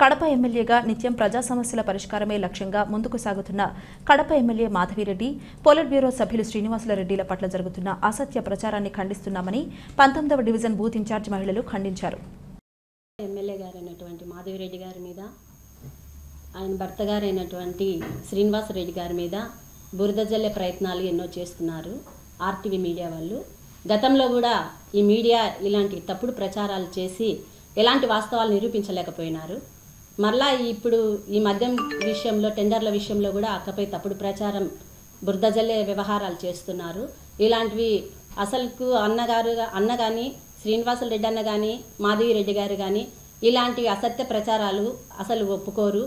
కడప ఎమ్మెల్యేగా నిత్యం ప్రజా సమస్యల పరిష్కారమే లక్ష్యంగా ముందుకు సాగుతున్న Kadapa MLA Madhavi Reddy, polit bureau సభ్యులు శ్రీనివాసులరెడ్డిల పట్ల జరుగుతున్న అసత్య ప్రచారాన్ని ఖండిస్తున్నామని 19వ డివిజన్ బూత్ ఇన్ఛార్జ్ మహిళలు ఖండించారు. ఎమ్మెల్యే గారైనటువంటి మాధవిరెడ్డి గారి మీద, ఆయన భర్త గారైనటువంటి శ్రీనివాసరెడ్డి గారి మీద బురద జల్లే ప్రయత్నాలు ఎన్నో చేస్తున్నారు ఆర్టీవీ మీడియా వాళ్ళు. గతంలో కూడా ఈ మీడియా ఇలాంటి తప్పుడు ప్రచారాలు చేసి ఎలాంటి వాస్తవాలు నిరూపించలేకపోయినారు. మరలా ఇప్పుడు ఈ మద్యం విషయంలో, టెండర్ల విషయంలో కూడా అక్కపై తప్పుడు ప్రచారం, బురద జల్లే వ్యవహారాలు చేస్తున్నారు. ఇలాంటివి అసలుకు అన్న కానీ శ్రీనివాసరెడ్డి అన్న కానీ మాధవిరెడ్డి గారు కానీ ఇలాంటి అసత్య ప్రచారాలు అసలు ఒప్పుకోరు.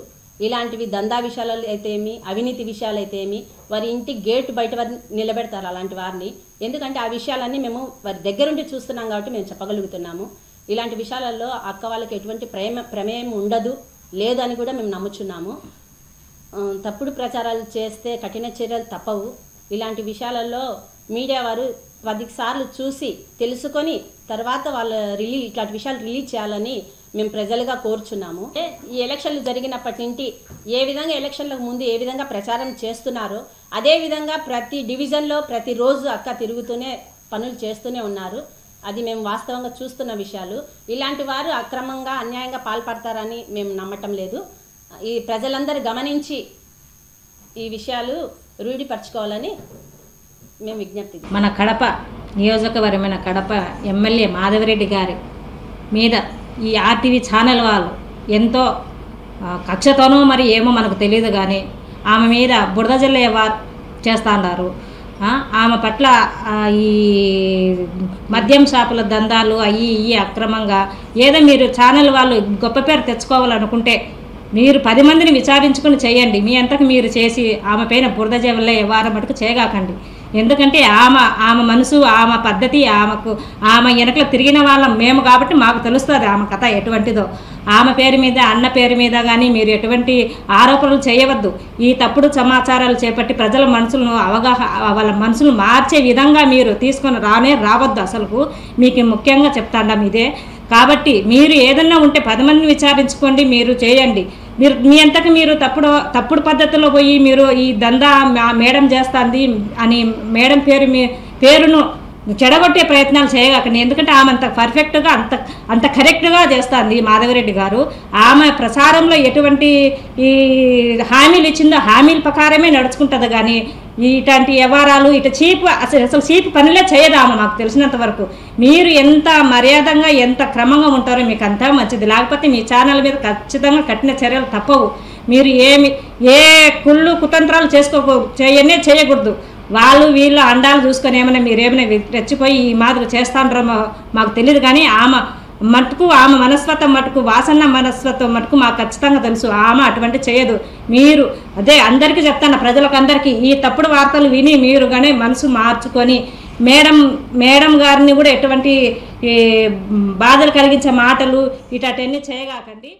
ఇలాంటివి దందా విషయాలు అయితే ఏమి, అవినీతి విషయాలు అయితే ఏమి, వారి ఇంటి గేట్ బయట నిలబెడతారు అలాంటి వారిని. ఎందుకంటే ఆ విషయాలన్నీ మేము వారి దగ్గరుండి చూస్తున్నాం కాబట్టి మేము చెప్పగలుగుతున్నాము. ఇలాంటి విషయాలలో అక్క వాళ్ళకి ఎటువంటి ప్రమేయం ఉండదు, లేదు అని కూడా మేము నమ్ముచున్నాము. తప్పుడు ప్రచారాలు చేస్తే కఠిన చర్యలు తప్పవు. ఇలాంటి విషయాలలో మీడియా వారు 10 సార్లు చూసి తెలుసుకొని తర్వాత వాళ్ళ ఇట్లాంటి విషయాలు రిలీజ్ చేయాలని మేము ప్రజలుగా కోరుచున్నాము. ఈ ఎలక్షన్లు జరిగినప్పటి నుండి ఏ విధంగా ఎలక్షన్లకు ముందు ఏ విధంగా ప్రచారం చేస్తున్నారో అదే విధంగా ప్రతి డివిజన్లో ప్రతిరోజు అక్క తిరుగుతూనే పనులు చేస్తూనే ఉన్నారు. అది మేము వాస్తవంగా చూస్తున్న విషయాలు. ఇలాంటి వారు అక్రమంగా అన్యాయంగా పాల్పడతారని మేము నమ్మటం లేదు. ఈ ప్రజలందరూ గమనించి ఈ విషయాలు రూఢిపరచుకోవాలని మేము విజ్ఞప్తి. మన కడప నియోజకవర్గమైన కడప ఎమ్మెల్యే మాధవిరెడ్డి గారి మీద ఈ ఆర్టీవీ ఛానల్ వాళ్ళు ఎంతో కక్షతోనో మరి ఏమో మనకు తెలియదు, కానీ ఆమె మీద బురద జల్లే చేస్తూ ఉన్నారు. ఆమె పట్ల ఈ మద్యం షాపుల దందాలు అయ్యి అక్రమంగా ఏదో మీరు ఛానల్ వాళ్ళు గొప్ప పేరు తెచ్చుకోవాలనుకుంటే మీరు 10 మందిని విచారించుకుని చేయండి. మీ అంతకు మీరు చేసి ఆమె పైన బురద జల్లే వారం మటుకు చేయగాకండి. ఎందుకంటే ఆమె మనసు, ఆమె పద్ధతి, ఆమె వెనకలో తిరిగిన వాళ్ళం మేము కాబట్టి మాకు తెలుస్తుంది ఆమె కథ ఎటువంటిదో. ఆమె పేరు మీద, అన్న పేరు మీద కానీ మీరు ఎటువంటి ఆరోపణలు చేయవద్దు. ఈ తప్పుడు సమాచారాలు చేపట్టి ప్రజల మనసులను వాళ్ళ మనసులు మార్చే విధంగా మీరు తీసుకొని రావద్దు. అసలు మీకు ముఖ్యంగా చెప్తాండాం ఇదే. కాబట్టి మీరు ఏదన్నా ఉంటే 10 మందిని విచారించుకోండి, మీరు చేయండి. మీరు మీ అంతకు మీరు తప్పుడు పద్ధతిలో పోయి మీరు ఈ దందా మేడం చేస్తుంది అని మేడం పేరును చెడగొట్టే ప్రయత్నాలు చేయగాకండి. ఎందుకంటే ఆమె అంత పర్ఫెక్ట్గా అంత కరెక్ట్గా చేస్తుంది మాధవిరెడ్డి గారు. ఆమె ప్రసారంలో ఎటువంటి ఈ హామీలు ఇచ్చిందో హామీల ప్రకారమే నడుచుకుంటుంది, కానీ ఇట్లాంటి వ్యవహారాలు అసలు చీప్ పనులే చేయదు ఆమె. మాకు తెలిసినంత వరకు మీరు ఎంత మర్యాదగా ఎంత క్రమంగా ఉంటారో మీకు అంతా మంచిది. లేకపోతే మీ ఛానల్ మీద ఖచ్చితంగా కఠిన చర్యలు తప్పవు. మీరు ఏ కుళ్ళు కుతంత్రాలు చేయకూడదు. వాళ్ళు వీళ్ళు అండాలు చూసుకొని మీరేమైనా రెచ్చిపోయి ఈ మాదిరి చేస్తాండ్రో మాకు తెలియదు, కానీ ఆమె మనస్తత్వం మటుకు, వాసన మనస్తత్వం మటుకు మాకు ఖచ్చితంగా తెలుసు. ఆమె అటువంటి చేయదు. మీరు అదే అందరికీ చెప్తాను, ప్రజలకు అందరికీ ఈ తప్పుడు వార్తలు విని మీరు కానీ మనసు మార్చుకొని మేడం గారిని కూడా ఎటువంటి బాధలు కలిగించే మాటలు ఇటన్నీ చేయగాకండి.